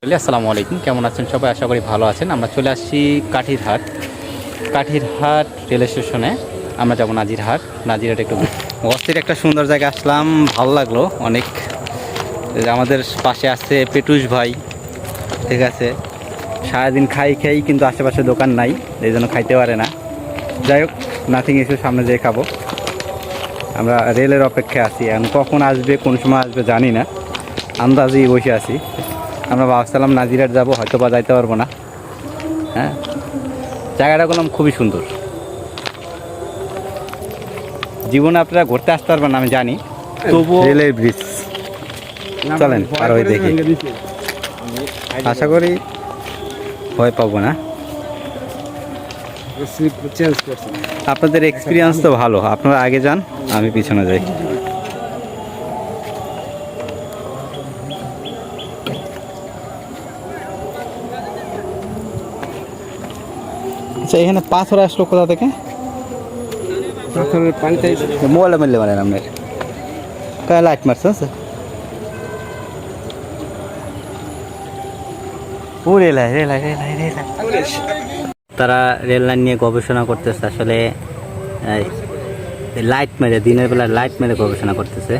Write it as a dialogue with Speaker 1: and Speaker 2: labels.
Speaker 1: আসসালামু আলাইকুম, কেমন আছেন সবাই? আশা করি ভালো আছেন। আমরা চলে আসছি কাঠিরহাট রেল স্টেশনে। আমরা যাবো নাজিরহাট একটু অস্থির একটা সুন্দর জায়গা আসলাম, ভালো লাগলো অনেক। এই যে আমাদের পাশে আছে পেটুস ভাই, ঠিক আছে। সারাদিন খাই কিন্তু আশেপাশে দোকান নাই, এই জন্য খাইতে পারে না। যাই হোক, নাথিং ইস্যু, সামনে যেয়ে খাবো। আমরা রেলের অপেক্ষায় আছি, এখন কখন আসবে কোন সময় আসবে জানি না, আন্দাজেই বসে আছি। আমরা ভাবছিলাম নাজিরহাট যাবো, হয়তো বা যাইতে পারবো না। হ্যাঁ, জায়গাটা বললাম খুবই সুন্দর। জীবনে আপনারা ঘুরতে আসতে পারবেন না আমি জানি, তবুও রেলের ব্রিজ চলেন আর ওই দেখি, আশা করি ভয় পাবো না। আপনাদের এক্সপিরিয়েন্স তো ভালো, আপনারা আগে যান, আমি পিছনে যাই। আচ্ছা, এখানে পাথর আসলো কোথা থেকে? মোবাইলে মিললে মানে আপনার লাইট মারছে আছে। ও রেলাই তারা রেল লাইন নিয়ে গবেষণা করতেছে আসলে। লাইট মেরে, দিনের বেলা লাইট মেরে গবেষণা করতেছে।